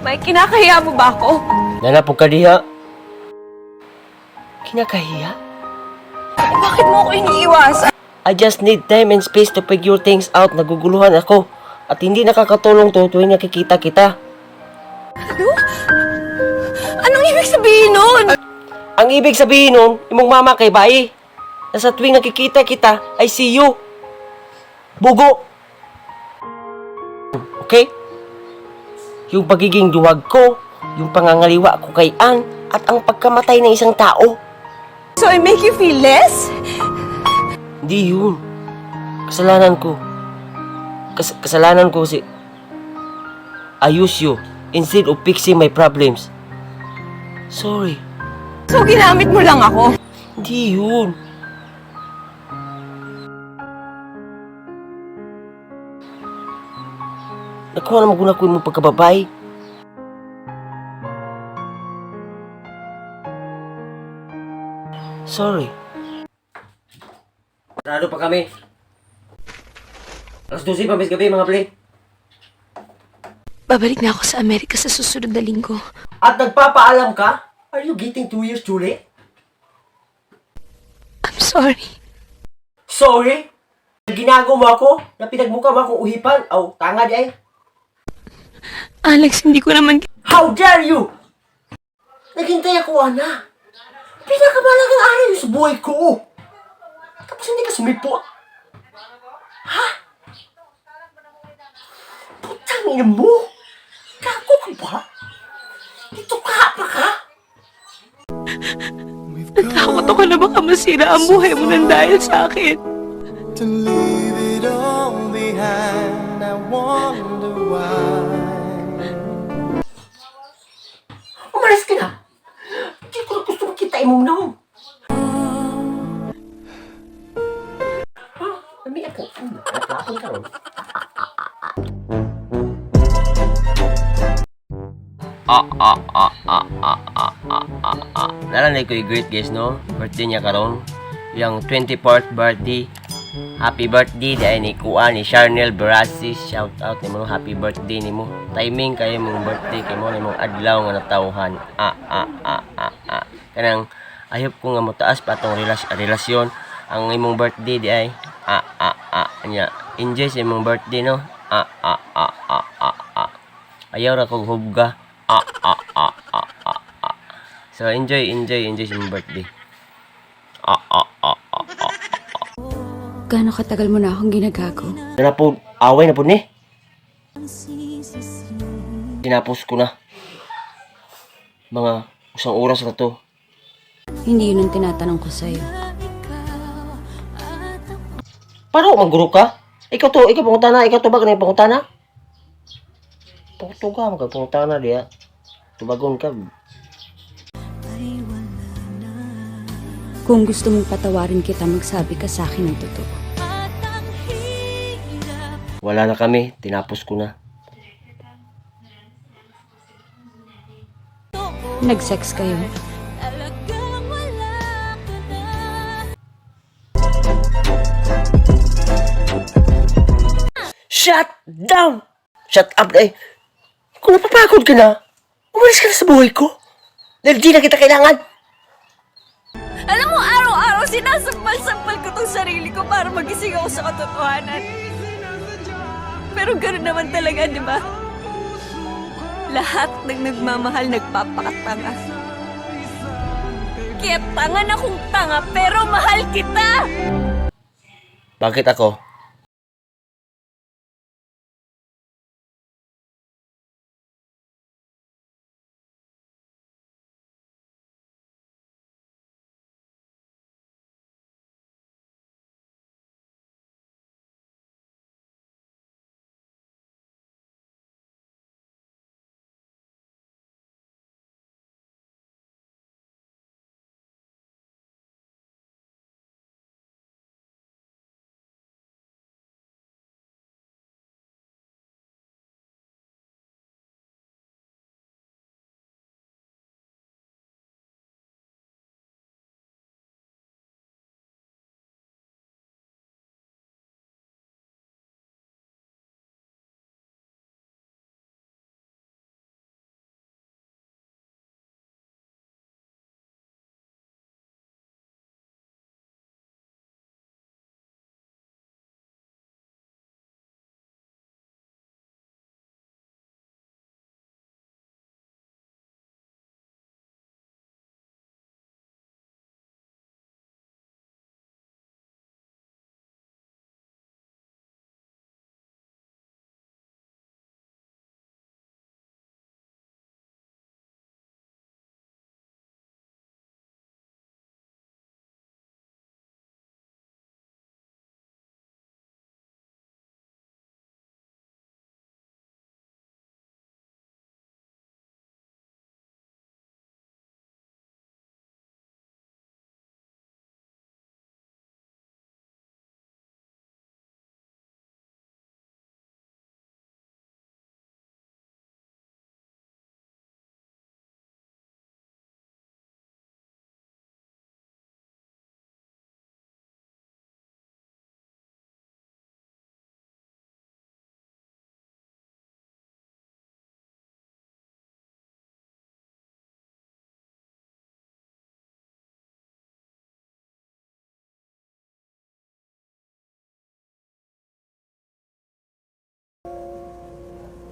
May kinakahiya mo ba ako? Nanapog ka diha. Kinakahiya? Bakit mo ako iniiwasan? I just need time and space to figure things out. Naguguluhan ako. At hindi nakakatulong to tuwing nakikita kita. Ano? Anong ibig sabihin nun? Ang ibig sabihin nun, imong mama kay bae. Na sa tuwing nakikita kita, I see you. Bugo. Okay? Yung pagiging duwag ko, yung pangangaliwa ko kay Ann, at ang pagkamatay ng isang tao. So I make you feel less? Hindi yun. Kasalanan ko. Kasalanan ko si... I use you instead of fixing my problems. Sorry. So ginamit mo lang ako? Hindi yun. Nakuha na maguna ko yung pagkababay. Sorry. Sarado pa kami. Alas 12 pa bis gabi mga play. Babalik na ako sa Amerika sa susunod na linggo. At nagpapaalam ka? Are you getting 2 years too late? I'm sorry. Sorry? Ginago mo ako? Na pinagmukha mo akong uhipan? Aw, tanga di ay. Alex, hindi ko naman... How dare you? Naghintay ako, Ana. Pinakamalagang araw yung sa buhay ko. Tapos hindi ka sumipo. Ha? Putang ina mo? Gago ka ba? Ito ka pa ka? Natakot ako na baka masira ang buhay mo nang dahil sa akin. To leave it all behind, I wonder why. Umalis ka na. Hindi ko na gusto makita imong naong. Ha? Nami ako. Naklapon ka ron. Nalanay ko yung great guys, no? Birthday niya karon. Yung 24th birthday. Happy birthday dahil ni Kuan ni Charnel Barasi. Shout out ni mo, happy birthday ni mo. Timing kayo mong birthday kay mo ni mong adlaw nga natawhan. Kanang ayop ko nga motaas pa tong relasyon. Ang imong birthday di ay nya. Enjoy sa imong birthday, no? Ayaw ra kog hubga. So enjoy sa imong birthday. Gaano katagal mo na akong ginagago? Na po, away na po ni. Tinapos ko na. Mga isang oras na to. Hindi yun ang tinatanong ko sa'yo. Paano mag-group ka? Ikaw pangutana, ikaw to ba kanina pangutana? Pangutong ka, magpangutana diya. Tubagon ka. Kung gusto mong patawarin kita, magsabi ka sa akin ng totoo. Wala na kami, tinapos ko na. Nag-sex kayo? Shut down! Shut up na eh. Kung napapagod ka na, umalis ka na sa buhay ko. Dahil di na kita kailangan. Alam mo, araw-araw sinasampal-sampal ko tong sarili ko para magising ako sa katotohanan. Pero gano'n naman talaga, di ba? Lahat ng nagmamahal nagpapakatanga. Kaya tanga na kung tanga, pero mahal kita! Bakit ako?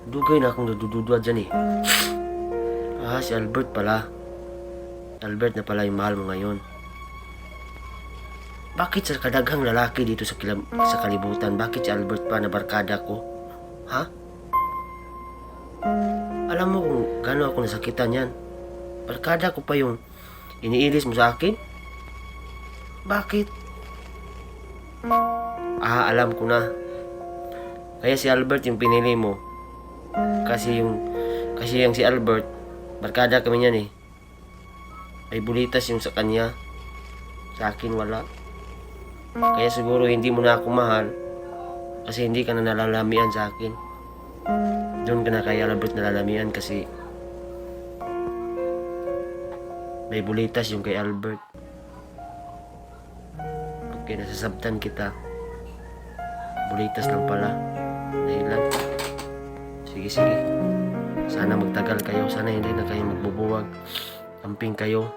Dugay na akong nadududwa dyan eh. Si Albert pala. Albert na pala yung mahal mo ngayon. Bakit sa kadaghang lalaki dito sa kalibutan, bakit si Albert pa na barkada ko? Ha? Alam mo kung gaano ako nasakitan yan. Barkada ko pa yung iniilis mo sa akin? Bakit? Alam ko na. Kaya si Albert yung pinili mo. Kasi yung si Albert, barkada kami niyan eh. May bulitas yung sa kanya. Sa akin wala. Kaya siguro hindi mo na ako mahal. Kasi hindi ka na nalalamian sa akin. Doon ka na kay Albert nalalamian kasi may bulitas yung kay Albert. Okay, nasasabtan kita. Bulitas lang pala. Dahilan. Sige. Sana magtagal kayo. Sana hindi na kayo magbubuwag. Amping kayo.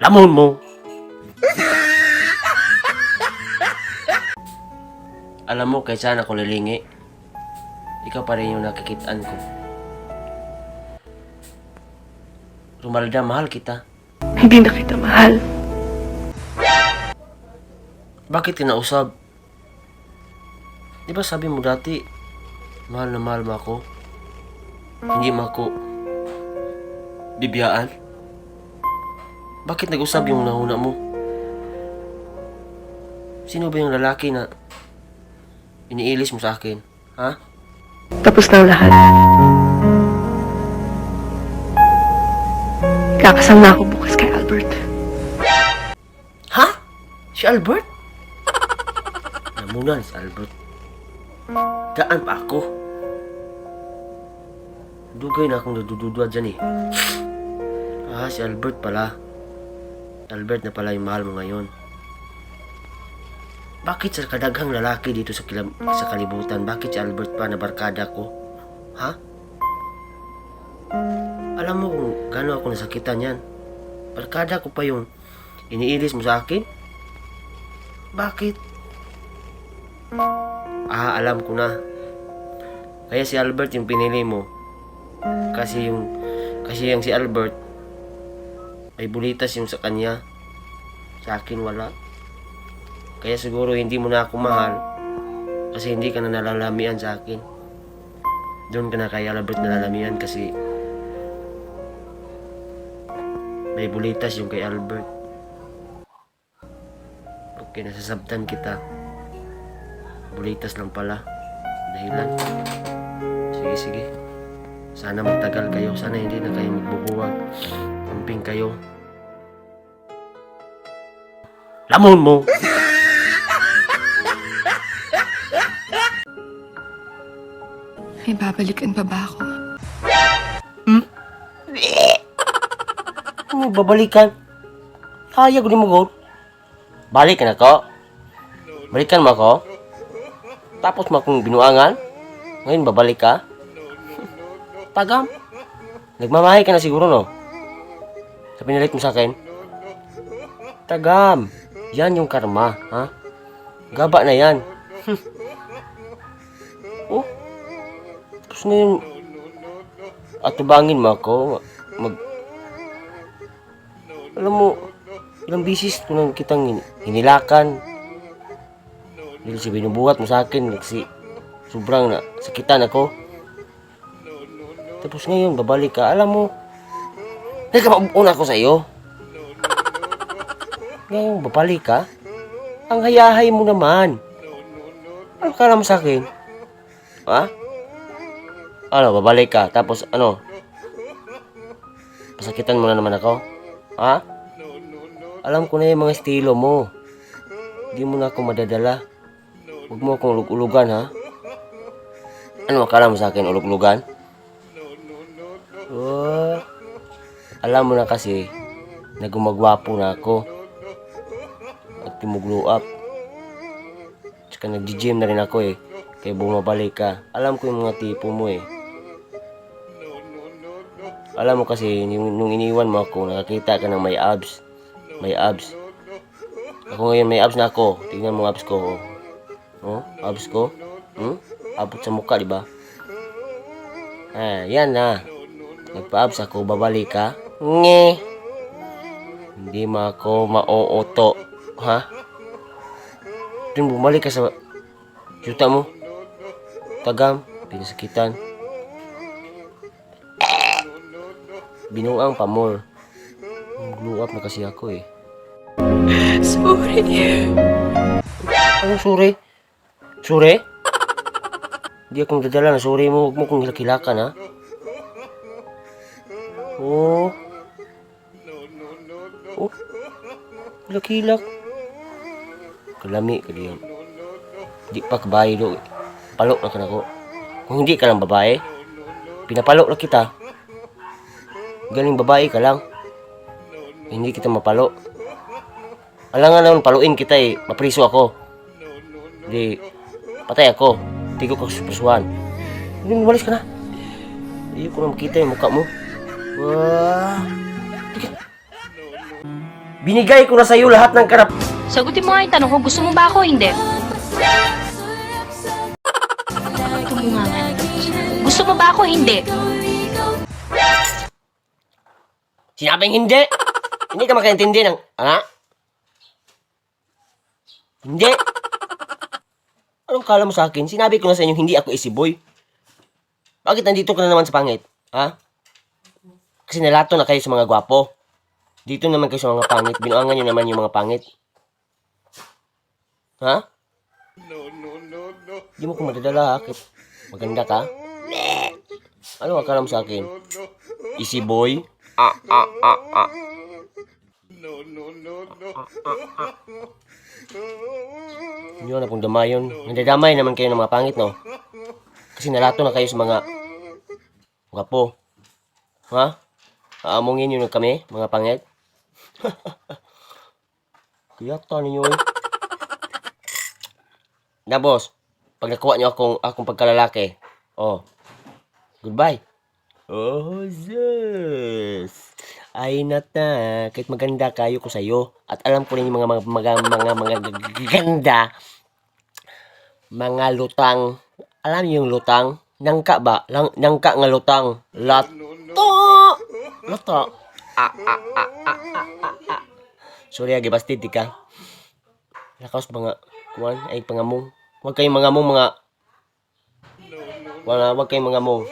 Lamon mo! Alam mo, kaysa na ako lilingi, ikaw pa rin yung nakikitaan ko. Romalda, mahal kita. Hindi na kita mahal. Bakit kinausap? Di ba sabi mo dati, mahal na mahal mo ako? Hindi mo ako bibiyaan? Bakit nag-usap yung nauna mo? Sino ba yung lalaki na iniilis mo sa akin? Ha? Tapos na ang lahat. Kakasal na ako bukas kay Albert. Ha? Si Albert? Namunan si Albert. Daan pa ako. Dugay na akong nadududwa dyan eh. Si Albert pala. Albert na pala yung mahal mo ngayon. Bakit sa kadaghang lalaki dito sa kalibutan, bakit si Albert pa na barkada ko? Ha? Alam mo kung gaano ako nasakitan yan. Barkada ko pa yung iniilis mo sa akin? Bakit? Alam ko na. Kaya si Albert yung pinili mo. Kasi yung si Albert, may bulitas yung sa kanya. Sa akin wala. Kaya siguro hindi mo na ako mahal. Kasi hindi ka na nalalamian sa akin. Doon ka na kay Albert nalalamian kasi may bulitas yung kay Albert. Okay, nasasabtan kita. Bulitas lang pala. Dahilan. Sige. Sana magtagal kayo. Sana hindi na kayo magbubuwag. Amping kayo. Lamon mo! May babalikan pa ba ako? Ano babalikan? Hayag ni mo god. Balik na ko. Balikan mo ako. Tapos mo akong binuangan. Ngayon babalik ka. Tagam. Nagmamahay ka na siguro no. Sa pinilit mo sa akin. Tagam. Yan yung karma, ha? Gaba na yan. Oh. Tapos na yung atubangin mo ako. Alam mo, ilang bisis ko nang kitang hinilakan. Dahil siya binubuhat mo sa akin kasi sobrang na sakitan ako. Tapos ngayon, babalik ka. Alam mo, nagkamauna ako sa iyo. Ngayon, babalik ka? Ang hayahay mo naman. Ano ka naman sa akin? Ha? Ano, babalik ka? Tapos ano? Pasakitan mo na naman ako? Ha? Alam ko na yung mga estilo mo. Hindi mo na ako madadala. Huwag mo akong ulug-ulugan, ha? Ano akala mo sa akin, ulug-ulugan? Oh, alam mo na kasi na gumagwapo na ako. At tumuglo up. Tsaka nag-gym na rin ako eh. Kaya bumabalik ka. Alam ko yung mga tipo mo eh. Alam mo kasi, nung iniwan mo ako, nakakita ka ng may abs. May abs. Ako ngayon may abs na ako. Tingnan mo abs ko. Oh, abs ko. Abot sa mukha, di ba? Yan na. Nagpa-abs ako, babalik ka. Nge. Hindi ma ako mauuto. Ha? Dun, bumalik ka sa yuta mo. Tagam, pinasakitan. Binuang pamor. Glow up na kasi ako eh. Sorry. Ano sorry? Sorry? Hindi akong dadala na sorry mo. Huwag mo kong hilakilakan ha. Oh. Oh. Hilak-hilak. Kalami ka diyan. Di pa kabayo do. Palok na ka na ko. Kung hindi ka lang babae, pinapalok na kita. Galing babae ka lang. Hindi kita mapalo. Alangan naman paluin kita eh. Mapriso ako. Hindi. Patay ako. Tigo ka sa prisuhan. Hindi, mawalis ka na. Hindi ko na makita yung mukha mo. Wah. Binigay ko na sa'yo lahat ng karap. Sagutin mo nga yung tanong ko, gusto mo ba ako o hindi? Tumungangan. Gusto mo ba ako o hindi? Sinabing hindi. Hindi ka makaintindi ng... Hindi. Anong kala mo sa akin? Sinabi ko na sa inyo, hindi ako easy boy. Bakit nandito ka na naman sa pangit? Ha? Kasi nalato na kayo sa mga gwapo. Dito naman kayo sa mga pangit. Binuangan nyo naman yung mga pangit. Ha? Di mo ko madadala, ha? Maganda ka? Ano akala mo sa akin? Easy boy? Yun na pong damayon. Nandadamay naman kayo ng mga pangit, no? Kasi nalato na kayo sa mga gwapo. Ha? Aamungin nyo na kami, mga pangit? Kiyata ninyo eh. Na boss, pag nakuha nyo akong pagkalalaki, oh, goodbye. Oh, sis. Ay nata, kahit maganda kayo ko sa'yo. At alam ko rin yung mga ganda. Mga lutang. Alam niyo yung lutang? Nangka ba? Nangka nga lutang. Lato! Lato. Sorry, agibastid ka. Lakas mga kuwan ay pangamong. Huwag kayong mangamong mga Huwag kayong mangamong.